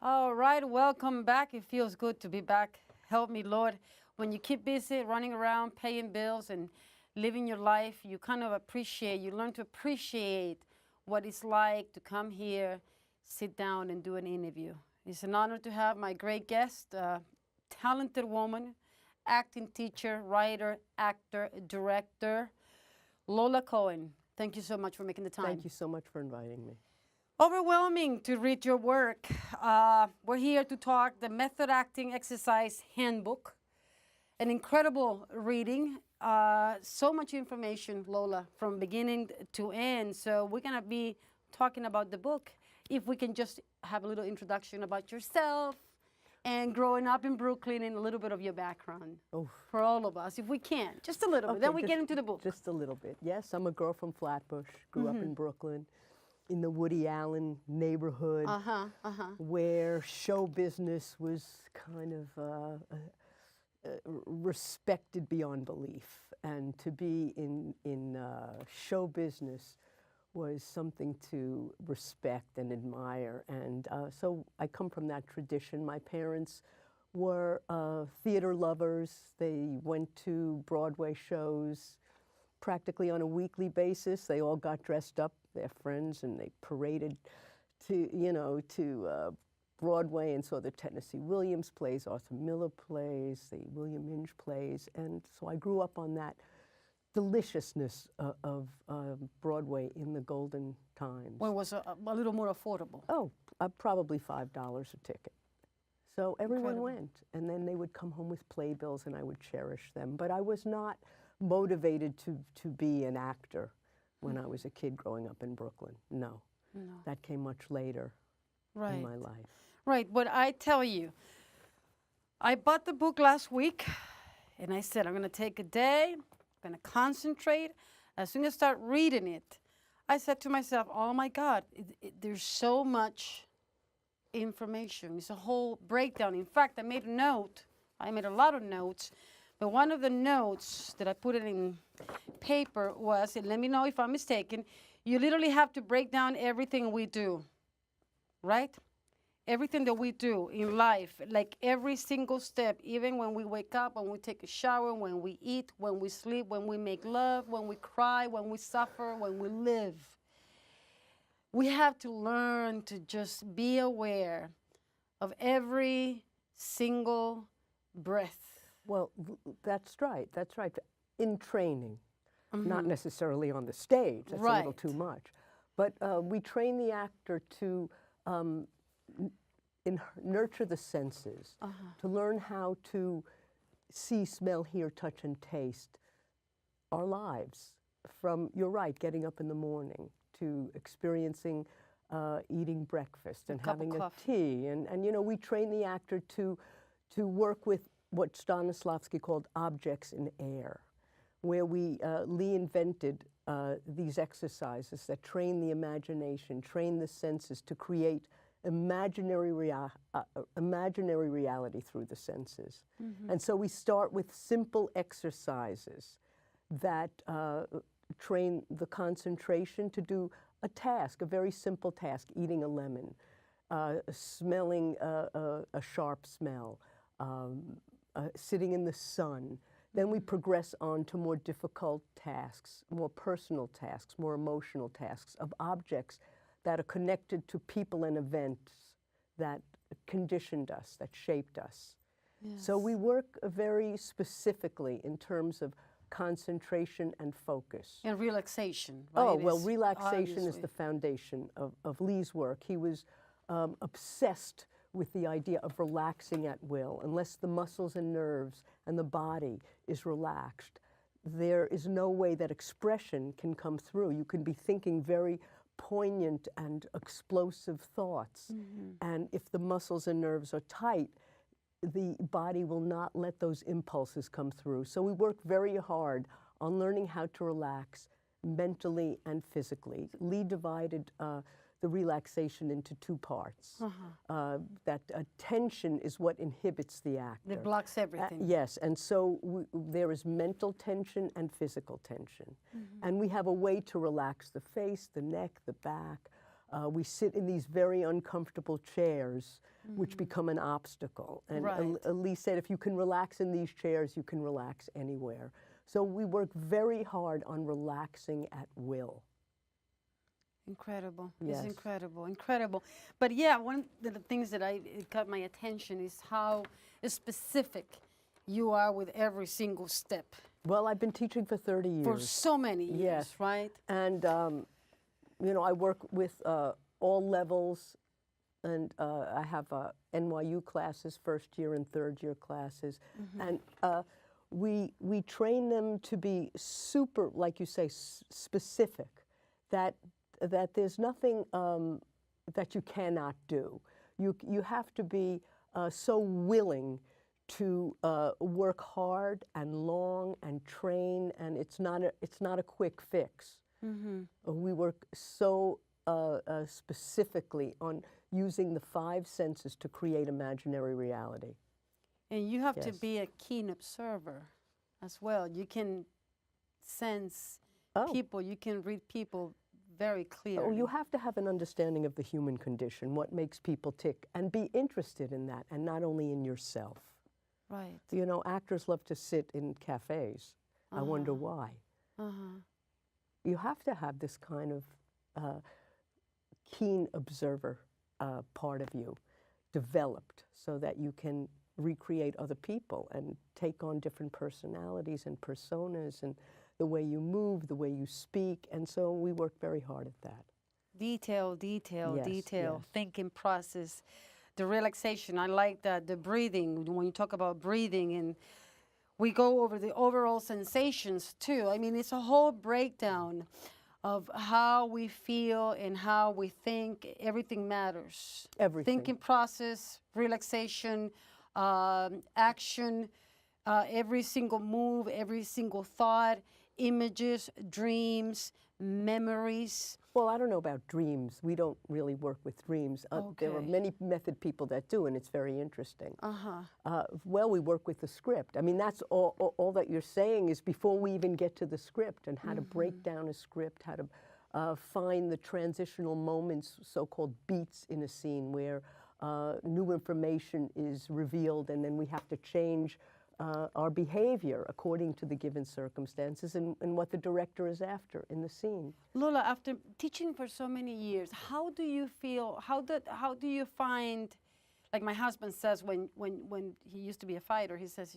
All right, welcome back. It feels good to be back. Help me, Lord. When you keep busy running around, paying bills, and living your life, you kind of you learn to appreciate what it's like to come here, sit down, and do an interview. It's an honor to have my great guest, talented woman, acting teacher, writer, actor, director, Lola Cohen. Thank you so much for making the time. Thank you so much for inviting me. Overwhelming to read your work. We're here to talk the Method Acting Exercise Handbook. An incredible reading. So much information, Lola, from beginning to end. So we're going to be talking about the book. If we can just have a little introduction about yourself and growing up in Brooklyn and a little bit of your background for all of us, if we can. Just a little bit. Then we get into the book. Just a little bit. Yes, I'm a girl from Flatbush, grew up in Brooklyn, in the Woody Allen neighborhood, where show business was kind of respected beyond belief. And to be in show business was something to respect and admire. And so I come from that tradition. My parents were theater lovers. They went to Broadway shows practically on a weekly basis. They all got dressed up, their friends, and they paraded to Broadway and saw the Tennessee Williams plays, Arthur Miller plays, the William Inge plays. And so I grew up on that deliciousness of Broadway in the golden times. When it was a little more affordable. Oh, probably $5 a ticket. So everyone went, and then they would come home with playbills, and I would cherish them. But I was not motivated to be an actor when I was a kid growing up in Brooklyn. No. That came much later in my life. Right, but I tell you, I bought the book last week, and I said, I'm going to take a day, I'm going to concentrate. As soon as I start reading it, I said to myself, oh my God, there's so much information. It's a whole breakdown. In fact, I made a note. I made a lot of notes, but one of the notes that I put it in paper was, and let me know if I'm mistaken, you literally have to break down everything we do, right? Everything that we do in life, like every single step, even when we wake up, when we take a shower, when we eat, when we sleep, when we make love, when we cry, when we suffer, when we live. We have to learn to just be aware of every single breath. Well, that's right. That's right. In training, not necessarily on the stage. That's a little too much. But we train the actor to nurture the senses, to learn how to see, smell, hear, touch, and taste our lives. From, you're right, getting up in the morning to experiencing eating breakfast and having a tea. And you know, we train the actor to work with what Stanislavski called objects in air, where Lee invented these exercises that train the imagination, train the senses to create imaginary reality through the senses. And so we start with simple exercises that train the concentration to do a task, a very simple task, eating a lemon, smelling a sharp smell, sitting in the sun. Then we progress on to more difficult tasks, more personal tasks, more emotional tasks of objects that are connected to people and events that conditioned us, that shaped us. So we work very specifically in terms of concentration and focus. And relaxation, right? Oh, well, relaxation is the foundation of Lee's work. He was obsessed with the idea of relaxing at will. Unless the muscles and nerves and the body is relaxed, there is no way that expression can come through. You can be thinking very poignant and explosive thoughts. And if the muscles and nerves are tight, the body will not let those impulses come through. So we work very hard on learning how to relax mentally and physically. Lee divided the relaxation into two parts. That tension is what inhibits the actor. It blocks everything. Yes, and so there is mental tension and physical tension. And we have a way to relax the face, the neck, the back, We sit in these very uncomfortable chairs, which become an obstacle. And Right. Elise said, if you can relax in these chairs, you can relax anywhere. So we work very hard on relaxing at will. Incredible. Yes. It's incredible, incredible. But yeah, one of the things that it got my attention is how specific you are with every single step. Well, I've been teaching for 30 years. For so many years, Yes. right? And, you know, I work with all levels, and I have NYU classes, first year and third year classes. And we train them to be super, like you say, specific, that there's nothing that you cannot do. You have to be so willing to work hard and long and train, and it's not a quick fix. We work so specifically on using the 5 senses to create imaginary reality. And you have to Yes. be a keen observer as well. You can sense Oh. people, you can read people very clearly. Oh, you have to have an understanding of the human condition, what makes people tick, and be interested in that, and not only in yourself. Right. You know, actors love to sit in cafes. I wonder why. You have to have this kind of keen observer part of you developed so that you can recreate other people and take on different personalities and personas and the way you move, the way you speak. And so we work very hard at that. Detail, detail, Yes, detail, yes. thinking process, the relaxation. I like that, the breathing, when you talk about breathing, and we go over the overall sensations too. I mean, it's a whole breakdown of how we feel and how we think. Everything matters. Everything. Thinking process, relaxation, action, every single move, every single thought, images, dreams, memories. Well, I don't know about dreams. We don't really work with dreams. There are Okay. many method people that do, and it's very interesting. Well, we work with the script. I mean, that's all that you're saying is before we even get to the script and how to break down a script, how to find the transitional moments, so-called beats in a scene where new information is revealed, and then we have to change our behavior according to the given circumstances and what the director is after in the scene. Lola, after teaching for so many years, how do you feel, how do you find, like my husband says when he used to be a fighter, he says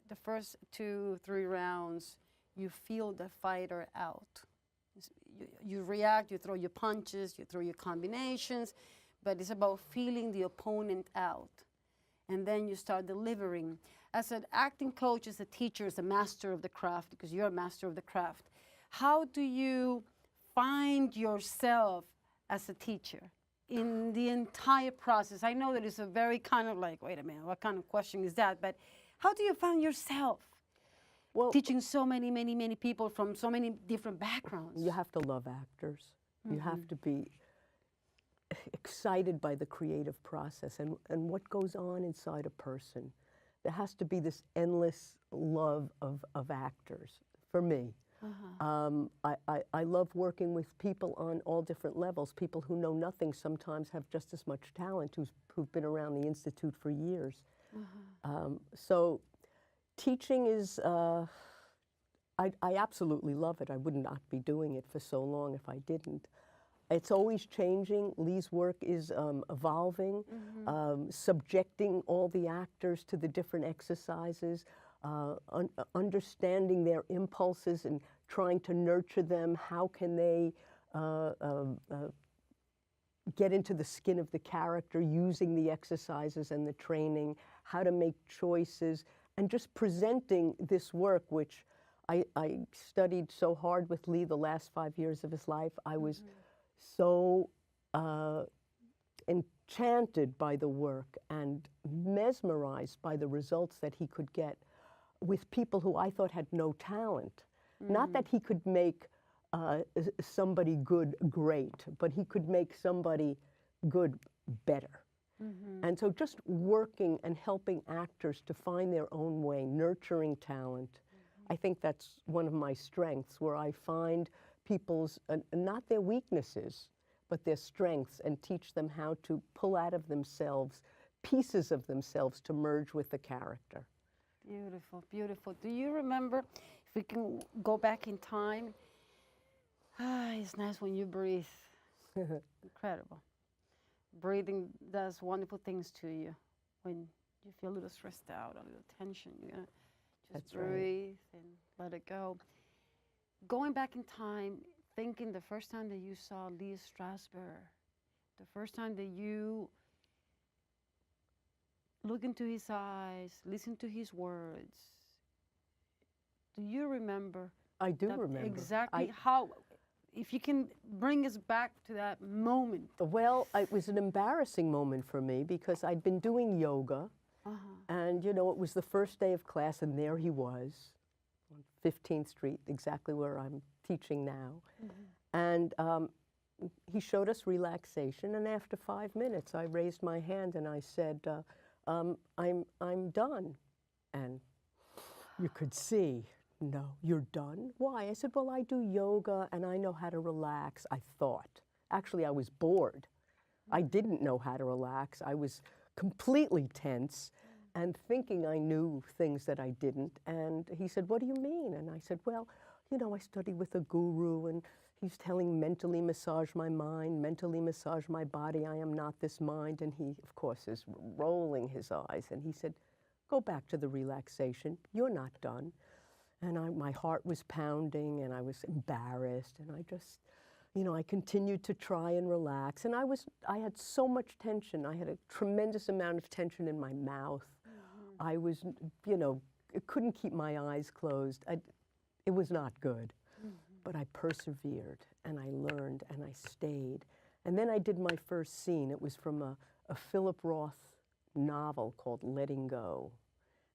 the first 2-3 rounds, you feel the fighter out. You react, you throw your punches, you throw your combinations, but it's about feeling the opponent out. And then you start delivering. As an acting coach, as a teacher, as a master of the craft, because you're a master of the craft, how do you find yourself as a teacher in the entire process? I know that it's a very kind of like, wait a minute, what kind of question is that? But how do you find yourself teaching so many people from so many different backgrounds? You have to love actors. You have to be excited by the creative process and what goes on inside a person. There has to be this endless love of actors, for me. I love working with people on all different levels. People who know nothing sometimes have just as much talent, who've been around the Institute for years. So teaching is, I absolutely love it. I would not be doing it for so long if I didn't. It's always changing. Lee's work is evolving, subjecting all the actors to the different exercises, understanding their impulses and trying to nurture them. How can they get into the skin of the character using the exercises and the training, how to make choices, and just presenting this work, which I studied so hard with Lee the last 5 years of his life. I was so enchanted by the work and mesmerized by the results that he could get with people who I thought had no talent. Not that he could make somebody good great, but he could make somebody good better. And so just working and helping actors to find their own way, nurturing talent, I think that's one of my strengths, where I find people's, not their weaknesses, but their strengths, and teach them how to pull out of themselves pieces of themselves to merge with the character. Beautiful, beautiful. Do you remember, if we can go back in time, it's nice when you breathe. Incredible. Breathing does wonderful things to you. When you feel a little stressed out, a little tension, you're going to just That's breathe and let it go. Going back in time, thinking the first time that you saw Lee Strasberg, the first time that you look into his eyes, listen to his words, do you remember? I do remember. Exactly how, if you can bring us back to that moment. Well, it was an embarrassing moment for me because I'd been doing yoga, and you know, it was the first day of class, and there he was on 15th Street, exactly where I'm teaching now. And he showed us relaxation, and after 5 minutes, I raised my hand and I said, I'm done. And you could see, no, you're done? Why? I said, well, I do yoga and I know how to relax, I thought. Actually, I was bored. I didn't know how to relax. I was completely tense and thinking I knew things that I didn't. And he said, what do you mean? And I said, well, you know, I studied with a guru and he's telling mentally massage my mind, mentally massage my body. I am not this mind. And he, of course, is rolling his eyes. And he said, go back to the relaxation. You're not done. And my heart was pounding and I was embarrassed. And I just, you know, I continued to try and relax. And I had so much tension. I had a tremendous amount of tension in my mouth. I was, you know, couldn't keep my eyes closed. It was not good. But I persevered and I learned and I stayed. And then I did my first scene. It was from a Philip Roth novel called Letting Go.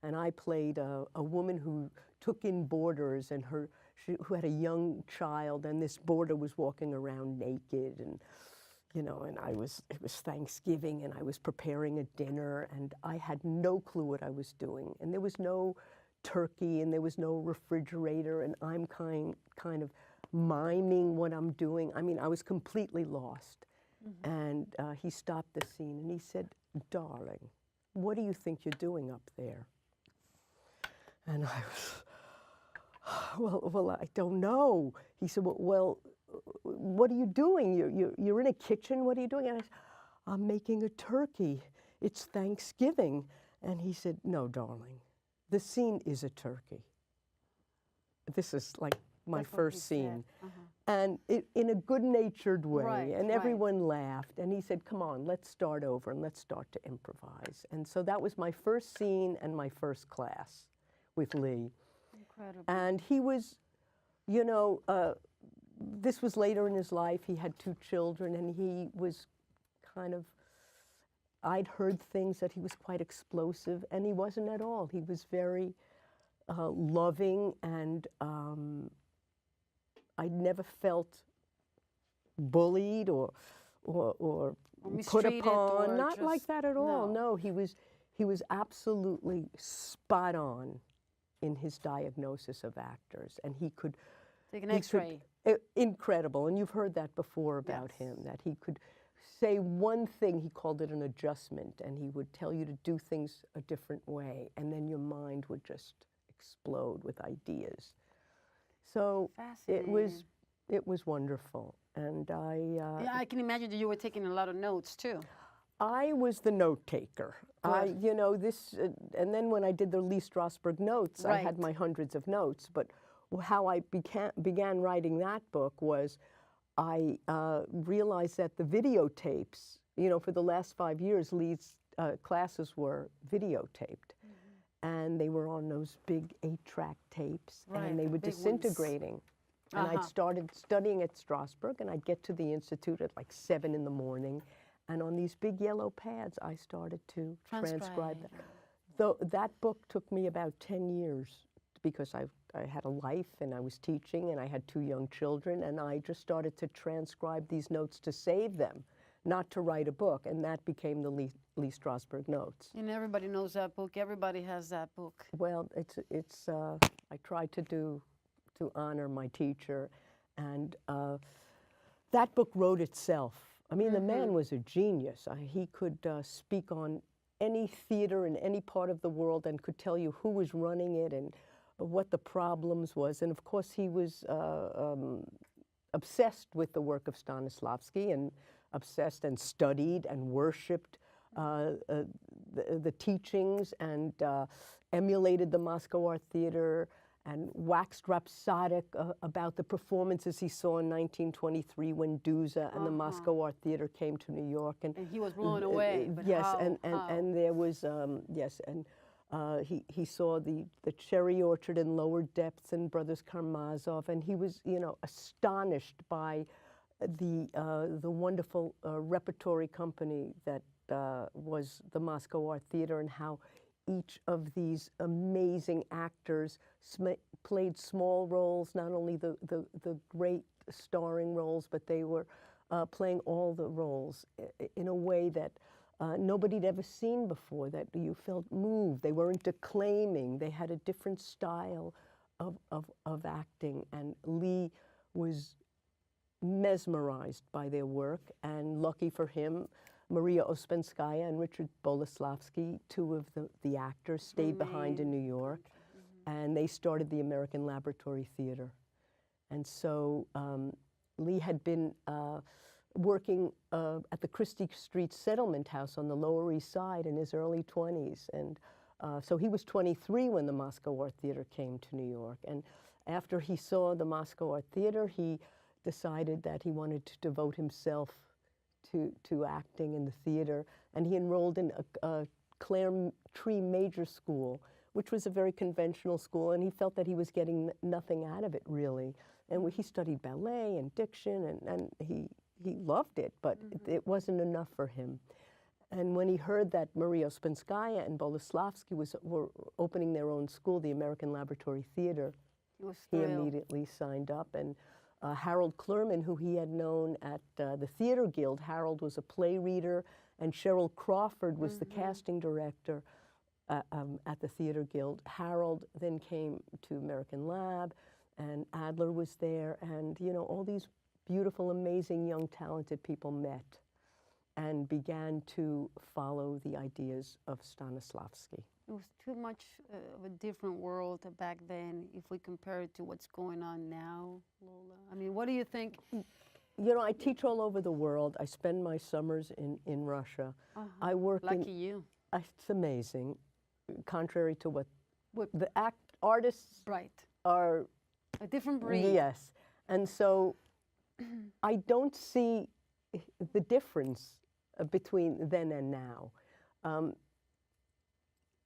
And I played a woman who took in boarders and who had a young child, and this boarder was walking around naked, and you know, and it was Thanksgiving and I was preparing a dinner and I had no clue what I was doing. And there was no turkey and there was no refrigerator, and I'm kind of miming what I'm doing. I mean, I was completely lost. And he stopped the scene and he said, darling, what do you think you're doing up there? And I was, well, I don't know. He said, well, what are you doing? You're in a kitchen, what are you doing? And I said, I'm making a turkey. It's Thanksgiving. And he said, no, darling, the scene is a turkey. This is like my first scene. And in a good-natured way, and everyone laughed. And he said, come on, let's start over and let's start to improvise. And so that was my first scene and my first class with Lee. Incredible. And he was, you know, this was later in his life. He had 2 children, and he was kind of, I'd heard things that he was quite explosive, and he wasn't at all. He was very loving, and I never felt bullied or put upon. Not like that at all. No, he was absolutely spot on in his diagnosis of actors, and he could take an X-ray. Incredible, and you've heard that before about him, that he could say one thing, he called it an adjustment, and he would tell you to do things a different way, and then your mind would just explode with ideas. So it was wonderful, and yeah, I can imagine that you were taking a lot of notes too. I was the note taker. You know, and then when I did the Lee Strasberg notes, I had my hundreds of notes. But how I began writing that book was, I realized that the videotapes, you know, for the last 5 years, Lee's classes were videotaped. And they were on those big 8-track tapes, and they were disintegrating. And I'd started studying at Strasberg, and I'd get to the Institute at like 7 in the morning. And on these big yellow pads, I started to transcribe that. Though that book took me about 10 years because I had a life and I was teaching and I had 2 young children, and I just started to transcribe these notes to save them, not to write a book, and that became the Lee Strasberg notes. And everybody knows that book. Everybody has that book. Well, I tried to honor my teacher, and that book wrote itself. I mean, the man was a genius. He could speak on any theater in any part of the world and could tell you who was running it and what the problems was. And of course, he was obsessed with the work of Stanislavski and obsessed and studied and worshipped the teachings and emulated the Moscow Art Theater and waxed rhapsodic about the performances he saw in 1923 when Duza and the Moscow Art Theater came to New York. And he was blown away. But yes, how? And there was, yes, and he saw the cherry orchard in Lower Depths and Brothers Karamazov, and he was, you know, astonished by the wonderful repertory company that was the Moscow Art Theater and how each of these amazing actors played small roles, not only the great starring roles, but they were playing all the roles in a way that nobody had ever seen before, that you felt moved. They weren't declaiming. They had a different style of acting, and Lee was mesmerized by their work, and lucky for him, Maria Ospenskaya and Richard Boleslavsky, two of the actors, stayed behind in New York, and they started the American Laboratory Theater. And so Lee had been working at the Christie Street Settlement House on the Lower East Side in his early 20s. And so he was 23 when the Moscow Art Theater came to New York. And after he saw the Moscow Art Theater, he decided that he wanted to devote himself to acting in the theater, and he enrolled in a Clare Tree Major School, which was a very conventional school, and he felt that he was getting nothing out of it, really. And he studied ballet and diction, and he loved it, but it wasn't enough for him. And when he heard that Maria Ospenskaya and Boleslavsky were opening their own school, the American Laboratory Theater, he immediately signed up. And Harold Clurman, who he had known at the Theater Guild. Harold was a play reader, and Cheryl Crawford was the casting director at the Theater Guild. Harold then came to American Lab, and Adler was there, and you know, all these beautiful, amazing, young, talented people met and began to follow the ideas of Stanislavski. It was too much of a different world back then if we compare it to what's going on now, Lola. I mean, what do you think? You know, I teach all over the world. I spend my summers in Russia. I work Lucky you. It's amazing, contrary to what the artists are. A different breed. Yes. And so I don't see the difference between then and now.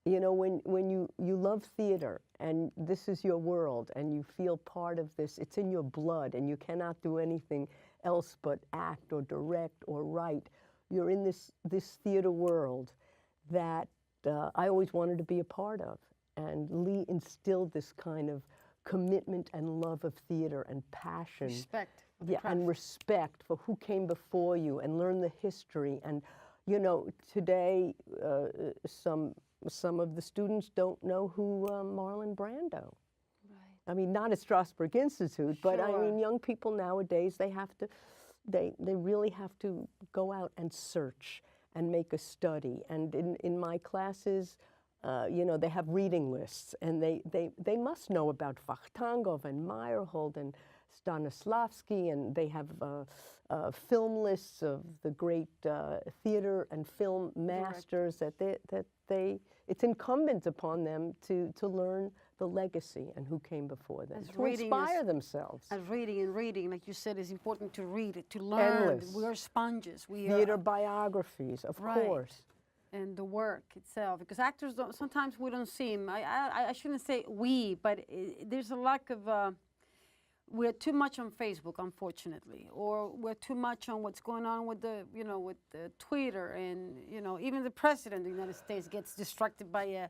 You know, when you love theater and this is your world and you feel part of this, it's in your blood and you cannot do anything else but act or direct or write. You're in this theater world that I always wanted to be a part of. And Lee instilled this kind of commitment and love of theater and passion. Respect. Yeah, and respect for who came before you, and learn the history. And you know, today some of the students don't know who Marlon Brando. Right. I mean, not at Strasberg Institute, but I mean, young people nowadays, they really have to go out and search and make a study. And in my classes, you know, they have reading lists, and they must know about Vakhtangov and Meyerhold and Stanislavski, and they have film lists of the great theater and film masters that it's incumbent upon them to learn the legacy and who came before them, to inspire themselves. As reading, like you said, is important to read it, to learn. Endless. We are sponges. Theater biographies, of course. And the work itself, because actors sometimes we don't see them. I shouldn't say we, but there's a lack of, we're too much on Facebook, unfortunately, or we're too much on what's going on with the Twitter, and even the president of the United States gets distracted by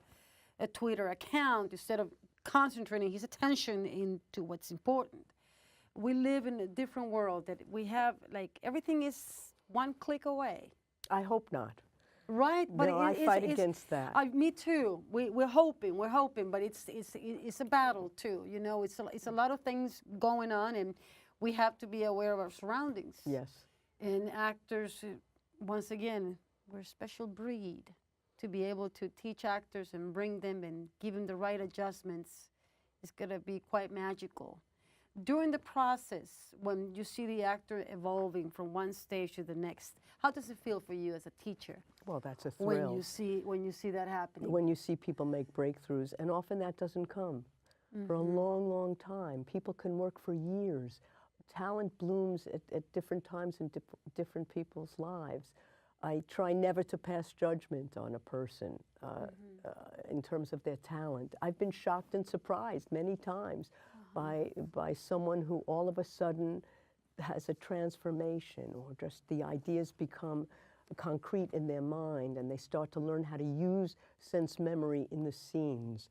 a Twitter account instead of concentrating his attention into what's important. We live in a different world that we have, like, everything is one click away. I hope not. Right, but no, I fight against that. Me too. We're hoping, but it's a battle too. You know, it's a lot of things going on, and we have to be aware of our surroundings. Yes. And actors, once again, we're a special breed to be able to teach actors and bring them and give them the right adjustments. It's going to be quite magical. During the process, when you see the actor evolving from one stage to the next, how does it feel for you as a teacher? Well, that's a thrill. When you see that happening. When you see people make breakthroughs, and often that doesn't come for a long, long time. People can work for years. Talent blooms at different times in different people's lives. I try never to pass judgment on a person in terms of their talent. I've been shocked and surprised many times by someone who all of a sudden has a transformation, or just the ideas become concrete in their mind, and they start to learn how to use sense memory in the scenes.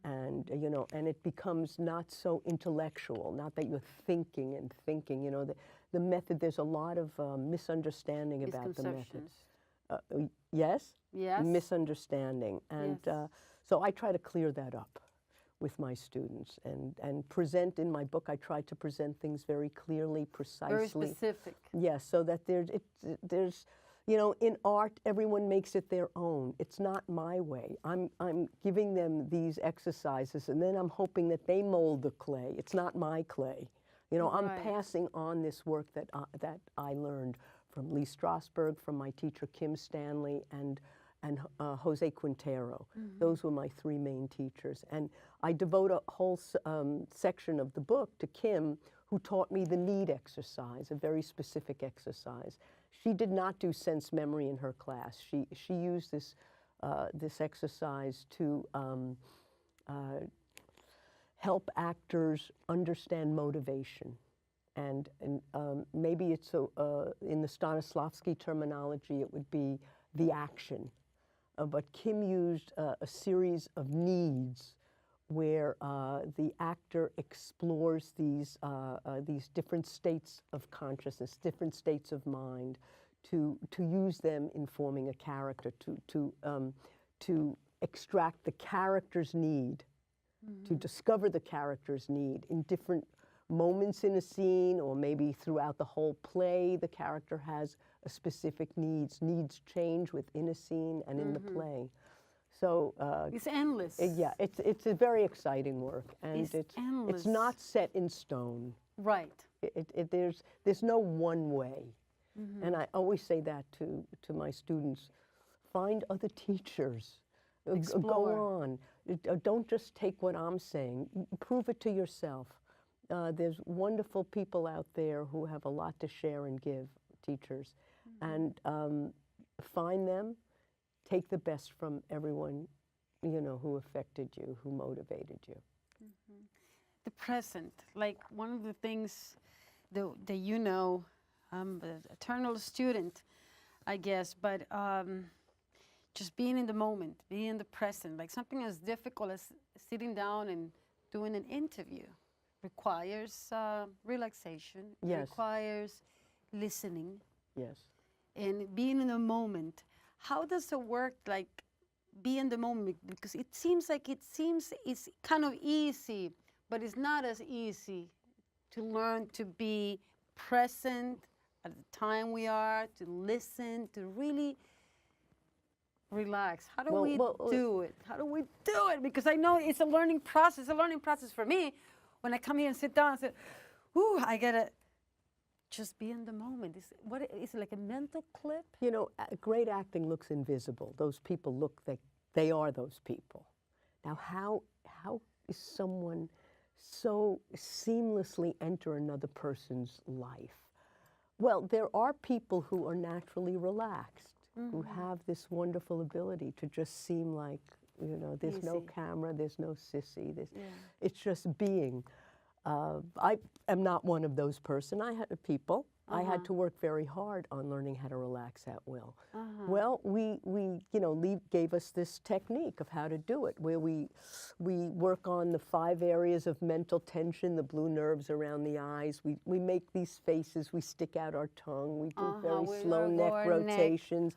And, you know, and it becomes not so intellectual, not that you're thinking and thinking, you know. The method, there's a lot of misunderstanding about the method. Yes? Yes. Misunderstanding. And Yes. So I try to clear that up with my students and present in my book. I try to present things very clearly, precisely. Very specific. Yes, so that there's, you know, in art, everyone makes it their own. It's not my way. I'm giving them these exercises, and then I'm hoping that they mold the clay. It's not my clay. You know, I'm passing on this work that I learned from Lee Strasberg, from my teacher Kim Stanley, and Jose Quintero. Those were my three main teachers. And I devote a whole section of the book to Kim, who taught me the need exercise, a very specific exercise. She did not do sense memory in her class. She used this exercise to help actors understand motivation. And maybe it's in the Stanislavski terminology, it would be the action. But Kim used a series of needs where the actor explores these different states of consciousness, different states of mind, to use them in forming a character, to extract the character's need, to discover the character's need in different moments in a scene, or maybe throughout the whole play. The character has a specific needs. Needs change within a scene and in the play. So it's endless. Yeah, it's a very exciting work, and it's endless. It's not set in stone. Right. There's no one way, and I always say that to my students: find other teachers. Explore. Go on. Don't just take what I'm saying. Prove it to yourself. There's wonderful people out there who have a lot to share and give, teachers, and find them. Take the best from everyone, you know, who affected you, who motivated you. The present, like one of the things that you know, I'm an eternal student, I guess, but just being in the moment, being in the present, like something as difficult as sitting down and doing an interview requires relaxation, Yes. requires listening, Yes. and being in the moment. How does it work, like, be in the moment? Because it seems it's kind of easy, but it's not as easy to learn to be present at the time we are, to listen, to really relax. How do we do it? How do we do it? Because I know it's a learning process. It's a learning process for me. When I come here and sit down and say, ooh, I gotta just be in the moment. Is it like a mental clip? You know, great acting looks invisible. Those people look like they are those people. Now, how is someone so seamlessly enter another person's life? Well, there are people who are naturally relaxed, who have this wonderful ability to just seem like, you know, there's no camera, there's no Sissy, it's just being. I am not one of those person. I had to work very hard on learning how to relax at will. Well, we you know, Lee gave us this technique of how to do it, where we work on the 5 areas of mental tension, the blue nerves around the eyes. We make these faces, we stick out our tongue, we do very slow neck rotations.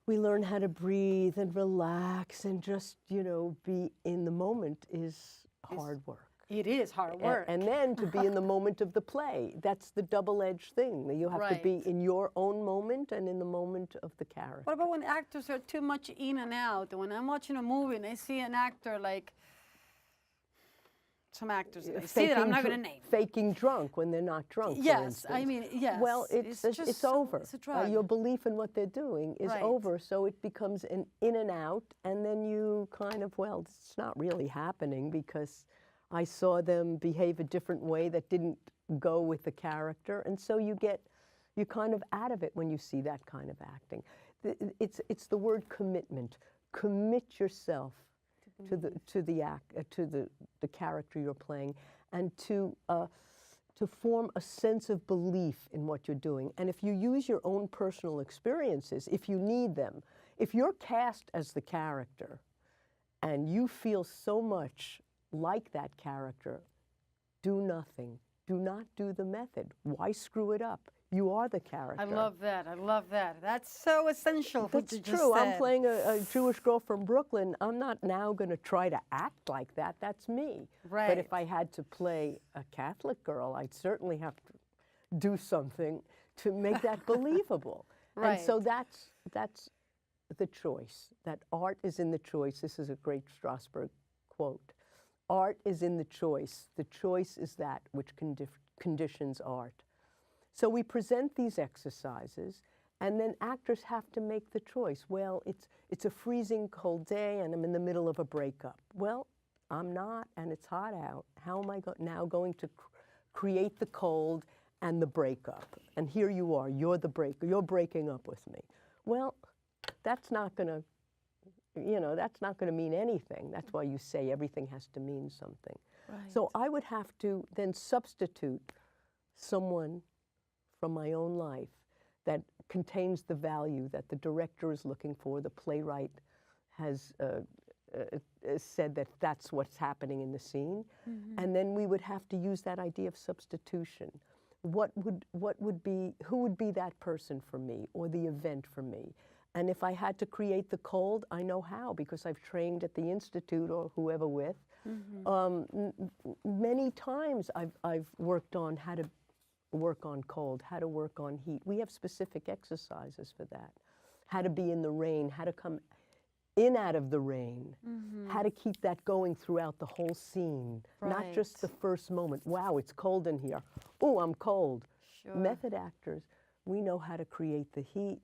We learn how to breathe and relax, and just, you know, be in the moment is hard work. It is hard work. And then to be in the moment of the play. That's the double-edged thing. You have to be in your own moment and in the moment of the character. What about when actors are too much in and out? When I'm watching a movie and I see an actor like some actors that I see that I'm not going to name. Faking drunk when they're not drunk. Yes, I mean, yes. Well, it's over. It's a drug. Your belief in what they're doing is over, so it becomes an in and out, and then you kind of, well, it's not really happening because I saw them behave a different way that didn't go with the character, and so you're kind of out of it when you see that kind of acting. It's the word commitment. Commit yourself to the character you're playing, and to form a sense of belief in what you're doing. And if you use your own personal experiences, if you need them, if you're cast as the character and you feel so much like that character, do nothing. Do not do the method. Why screw it up? You are the character. I love that. I love that. That's so essential. That's true. I'm playing a Jewish girl from Brooklyn. I'm not now going to try to act like that. That's me. Right. But if I had to play a Catholic girl, I'd certainly have to do something to make that believable. Right. And so that's the choice. That art is in the choice. This is a great Strasberg quote. Art is in the choice. The choice is that which conditions art. So we present these exercises, and then actors have to make the choice. Well, it's a freezing cold day, and I'm in the middle of a breakup. Well, I'm not, and it's hot out. How am I now going to create the cold and the breakup? And here you are, you're breaking up with me. Well, that's not going to, that's not going to mean anything. That's why you say everything has to mean something. Right. So I would have to then substitute someone from my own life that contains the value that the director is looking for, the playwright has said that that's what's happening in the scene, and then we would have to use that idea of substitution. Who would be that person for me, or the event for me? And if I had to create the cold, I know how, because I've trained at the Institute or whoever with. Many times I've worked on how to work on cold, how to work on heat. We have specific exercises for that. How to be in the rain, how to come in out of the rain, how to keep that going throughout the whole scene, not just the first moment. Wow, it's cold in here. Oh, I'm cold. Sure. Method actors, we know how to create the heat.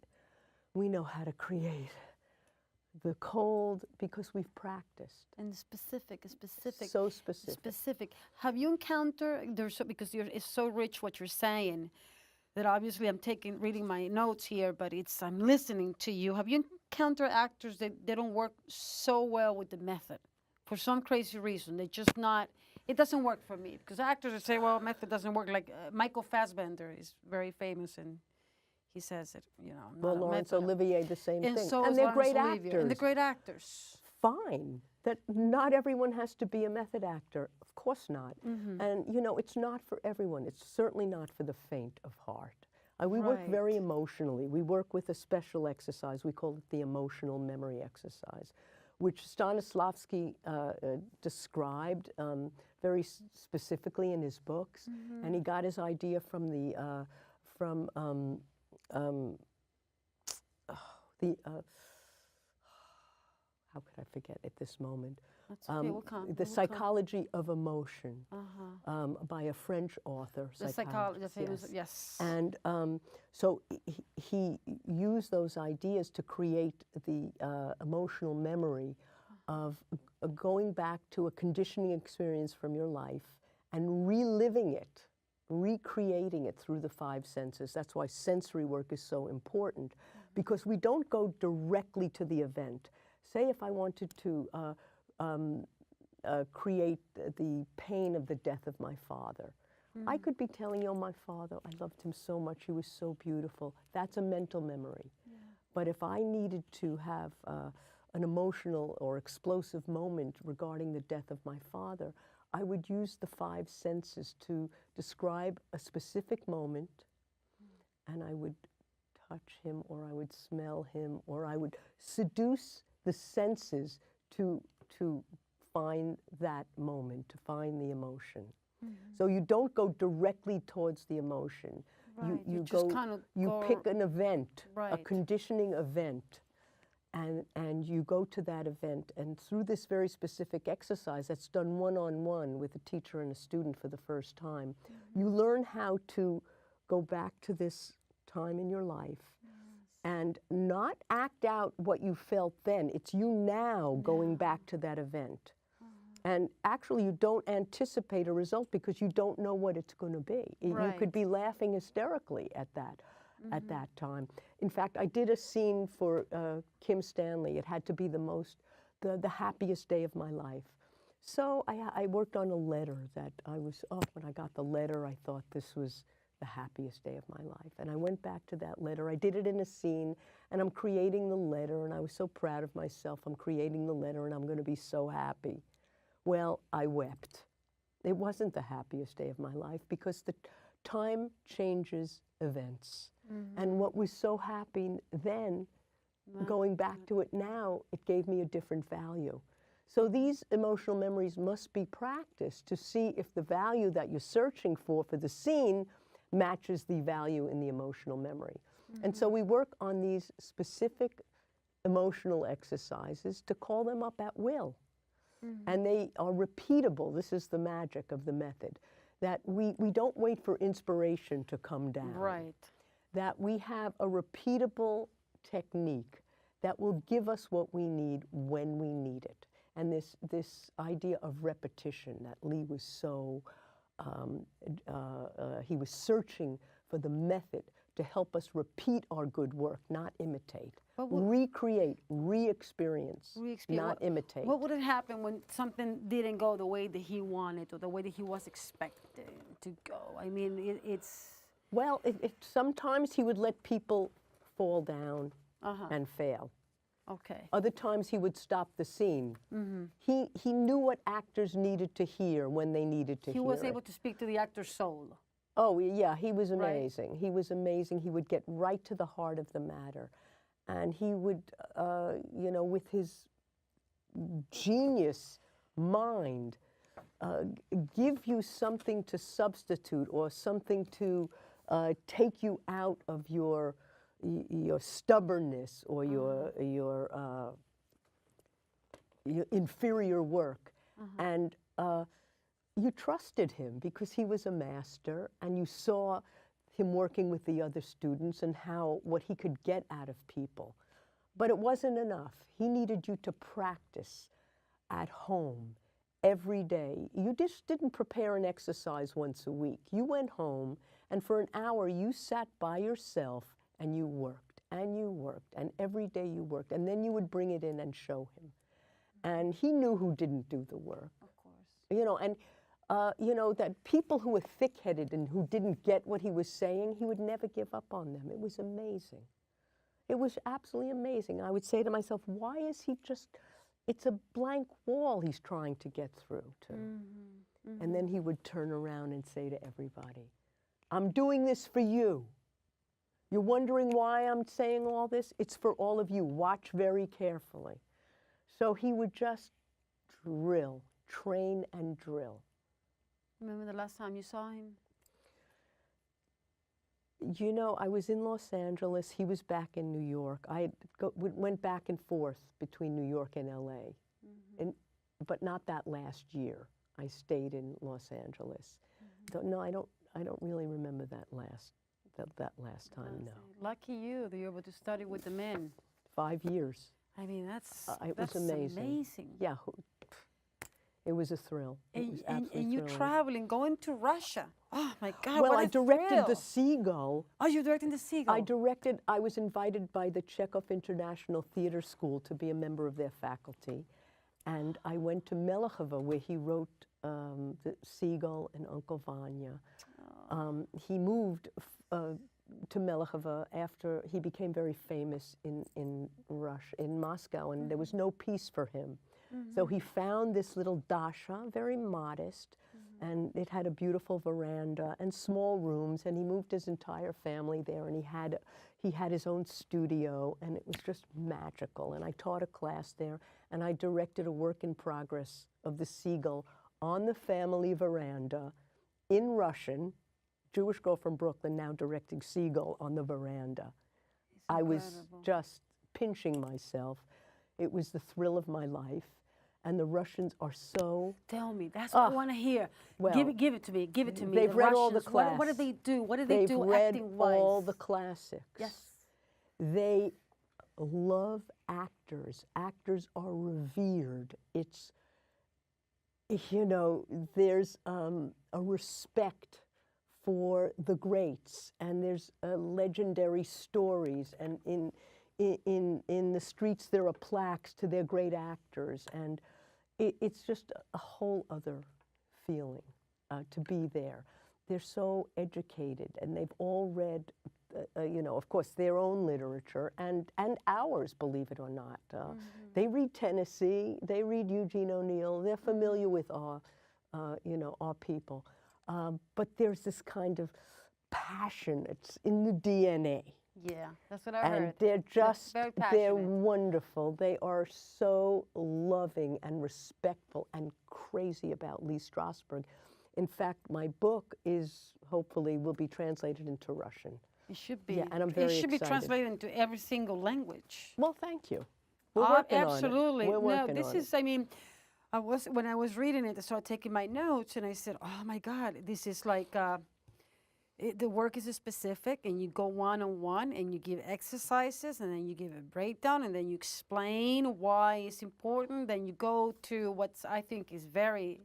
We know how to create the cold because we've practiced. And specific. So specific. Specific. Have you encountered, because it's so rich what you're saying, that obviously I'm reading my notes here, but I'm listening to you. Have you encountered actors that they don't work so well with the method for some crazy reason? It doesn't work for me. Because actors would say, well, method doesn't work. Like Michael Fassbender is very famous, and he says it, Well, Laurence Olivier, the same thing. So and they're great actors. And they're great actors. Fine. That not everyone has to be a method actor. Of course not. And, it's not for everyone. It's certainly not for the faint of heart. We work very emotionally. We work with a special exercise. We call it the emotional memory exercise, which Stanislavski described very specifically in his books. And he got his idea from how could I forget at this moment? The Psychology of Emotion by a French author. Yes. And so he used those ideas to create the emotional memory of going back to a conditioning experience from your life and reliving it, recreating it through the five senses. That's why sensory work is so important, because we don't go directly to the event. Say if I wanted to create the pain of the death of my father. I could be telling my father, I loved him so much, he was so beautiful. That's a mental memory. Yeah. But if I needed to have an emotional or explosive moment regarding the death of my father, I would use the five senses to describe a specific moment, and I would touch him, or I would smell him, or I would seduce the senses to find that moment, to find the emotion. So you don't go directly towards the emotion. Right. You just go, kind of pick an event, a Right. conditioning event, and you go to that event. And through this very specific exercise that's done one-on-one with a teacher and a student for the first time, you learn how to go back to this time in your life and not act out what you felt then. It's you now going back to that event. And actually, you don't anticipate a result because you don't know what it's going to be. Right. You could be laughing hysterically at that time. In fact, I did a scene for Kim Stanley. It had to be the happiest day of my life. So I worked on a letter that when I got the letter, I thought this was the happiest day of my life. And I went back to that letter. I did it in a scene, and I'm creating the letter, and I was so proud of myself. I'm creating the letter, and I'm going to be so happy. Well, I wept. It wasn't the happiest day of my life because the time changes events. And what was so happy then, going back to it now, it gave me a different value. So these emotional memories must be practiced to see if the value that you're searching for the scene matches the value in the emotional memory. And so we work on these specific emotional exercises to call them up at will. And they are repeatable. This is the magic of the method, that we don't wait for inspiration to come down. Right. That we have a repeatable technique that will give us what we need when we need it. And this idea of repetition that Lee was so, he was searching for the method to help us repeat our good work, not imitate. Recreate, re-experience, not imitate. What would have happened when something didn't go the way that he wanted or the way that he was expecting to go? I mean, it's... Well, sometimes he would let people fall down and fail. Okay. Other times he would stop the scene. He knew what actors needed to hear when they needed to hear it. He was able to speak to the actor's soul. Oh, yeah, he was amazing. Right. He was amazing. He would get right to the heart of the matter. And he would, with his genius mind, give you something to substitute or something to take you out of your stubbornness or your inferior work. And you trusted him because he was a master, and you saw him working with the other students and what he could get out of people. But it wasn't enough. He needed you to practice at home every day. You just didn't prepare an exercise once a week. You went home, and for an hour you sat by yourself and you worked, and every day you worked, and then you would bring it in and show him. And he knew who didn't do the work. Of course. That people who were thick-headed and who didn't get what he was saying, he would never give up on them. It was amazing. It was absolutely amazing. I would say to myself, why is he it's a blank wall he's trying to get through to. And then he would turn around and say to everybody, I'm doing this for you. You're wondering why I'm saying all this? It's for all of you. Watch very carefully. So he would just drill, train and drill. Remember the last time you saw him? I was in Los Angeles. He was back in New York. I went back and forth between New York and LA, but not that last year. I stayed in Los Angeles. No, I don't really remember that last time. No. Lucky you that you're able to study with the men. 5 years. I mean, that's was amazing. Yeah. It was a thrill. It was absolutely and you thrilling. traveling, going to Russia. Oh my God! Well, what I a directed thrill. The Seagull. Oh, you're directing The Seagull. I was invited by the Chekhov International Theater School to be a member of their faculty. And I went to Melechova, where he wrote The Seagull and Uncle Vanya. He moved to Melechova after he became very famous in Russia, in Moscow, and there was no peace for him. So he found this little dasha, very modest, And it had a beautiful veranda and small rooms, and he moved his entire family there, and he had his own studio, and it was just magical. And I taught a class there, and I directed a work in progress of the seagull on the family veranda in Russian. Jewish girl from Brooklyn now directing seagull on the veranda. I was just pinching myself. It was the thrill of my life. And the Russians are so... Tell me. That's what I want to hear. Well, give it to me. Give it to me. They've the read Russians, all the classics. What do they do? What do they do acting-wise? They've read all the classics. Yes. They love actors. Actors are revered. It's, you know, there's a respect for the greats, and there's legendary stories, and in the streets there are plaques to their great actors, and it's just a whole other feeling to be there. They're so educated, and they've all read, you know, of course, their own literature and ours, believe it or not. They read Tennessee, they read Eugene O'Neill, they're familiar with our, you know, our people. But there's this kind of passion, it's in the DNA. Yeah, that's what I heard. And they're just, they're they're wonderful. They are so loving and respectful and crazy about Lee Strasberg. In fact, my book is, hopefully, will be translated into Russian. It should be. Yeah, and I'm very excited. It should be translated into every single language. Well, thank you. We're working absolutely. on it. We're working this on is, it. I mean, when I was reading it, I started taking my notes, and I said, oh my God, this is like, the work is specific, and you go one-on-one, and you give exercises, and then you give a breakdown, and then you explain why it's important. Then you go to what I think is very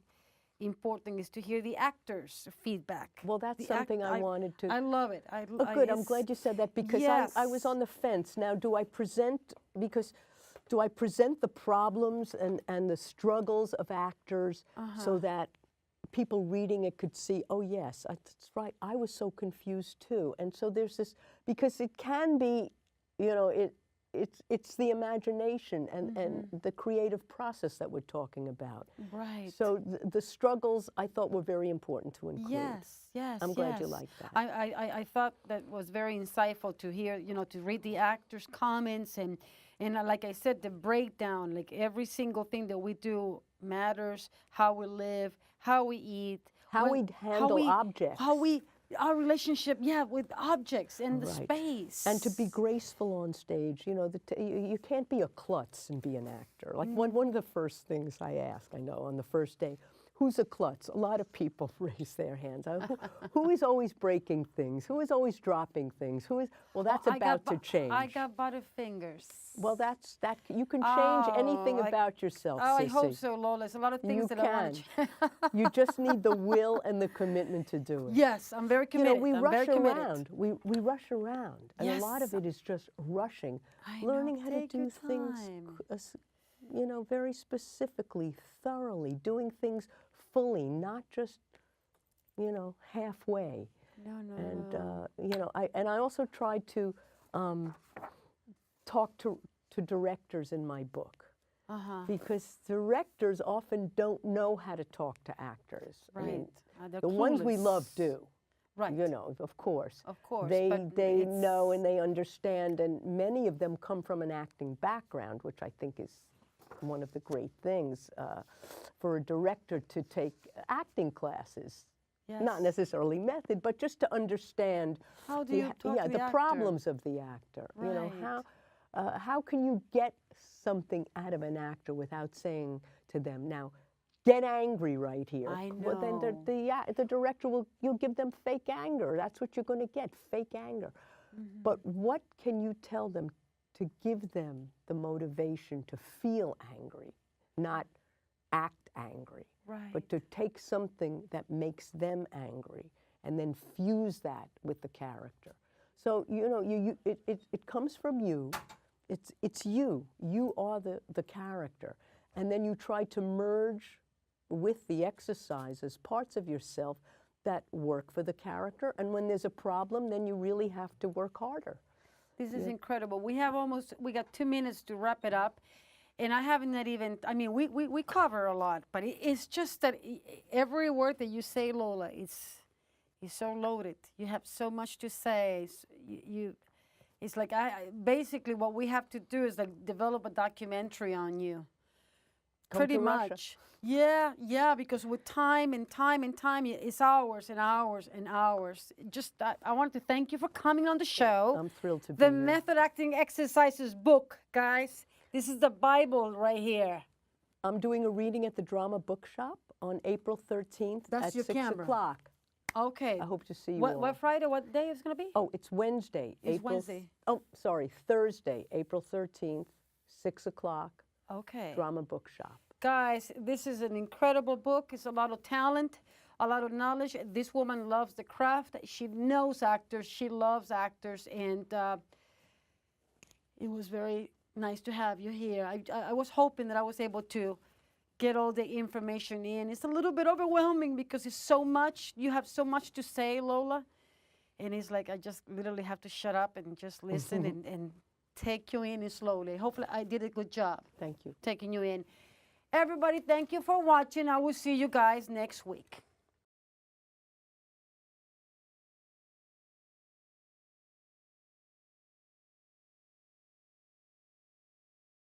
important is to hear the actors' feedback. Well, that's something I wanted to. I love it. Oh, good. I'm glad you said that, because yes. I was on the fence. Now, do I present the problems and the struggles of actors so that people reading it could see, oh yes, that's right, I was so confused too. And so there's this, because it can be, you know, it's the imagination and the creative process that we're talking about. Right. So the struggles I thought were very important to include. Yes, yes, I'm glad you liked that. I thought that was very insightful to hear, you know, to read the actors' comments and like I said, the breakdown, like every single thing that we do matters, how we live, how we eat. How we handle objects. Our relationship, with objects and the space. And to be graceful on stage, you know, you can't be a klutz and be an actor. Like one of the first things I ask, I know, on the first day, who's a klutz? A lot of people raise their hands. Who is always breaking things? Who is always dropping things? Well, that's about to change. I got butterfingers. Well, you can change anything about yourself, Oh, Sissy. I hope so, Lola. There's a lot of things that I want to change. You just need the will and the commitment to do it. Yes, I'm very committed. You know, we rush around. We rush around. And Yes. a lot of it is just rushing, learning how to do things, you know, very specifically, thoroughly, doing things fully, not just, you know, halfway. No. And, you know, I also tried to talk to directors in my book. Because directors often don't know how to talk to actors. Right. I mean, the ones we love do. Right. You know, of course. Of course. They know and they understand, and many of them come from an acting background, which I think is one of the great things for a director to take acting classes. Yes. Not necessarily method, but just to understand how do you talk to the actor? Problems of the actor. Right. You know, how can you get something out of an actor without saying to them, now, get angry right here. I know. Well, then the director you'll give them fake anger. That's what you're going to get, fake anger. But what can you tell them to give them the motivation to feel angry, not act angry, but to take something that makes them angry and then fuse that with the character. So, you know, it comes from you. It's you. You are the character. And then you try to merge with the exercises parts of yourself that work for the character. And when there's a problem, then you really have to work harder. This is incredible. We got 2 minutes to wrap it up. And I haven't not even, I mean, we cover a lot, but it's just that every word that you say, Lola, it's so loaded. You have so much to say. It's like basically what we have to do is like develop a documentary on you. Come Pretty to Russia. much. Yeah, because with time and time and time, it's hours and hours and hours. Just, I want to thank you for coming on the show. I'm thrilled to be The here. Method Acting Exercises book, guys. This is the Bible right here. I'm doing a reading at the Drama Bookshop on April 13th That's at your 6 camera. o'clock. Okay. I hope to see you all. What Friday, what day is it going to be? Oh, it's Wednesday. It's Wednesday. Oh, sorry, Thursday, April 13th, 6 o'clock, Okay. Drama Bookshop. Guys, this is an incredible book. It's a lot of talent, a lot of knowledge. This woman loves the craft. She knows actors. She loves actors. And it was very nice to have you here. I was hoping that I was able to get all the information in. It's a little bit overwhelming because it's so much. You have so much to say, Lola. And it's like I just literally have to shut up and just listen and take you in slowly. Hopefully I did a good job. Thank you. Taking you in. Everybody, thank you for watching. I will see you guys next week.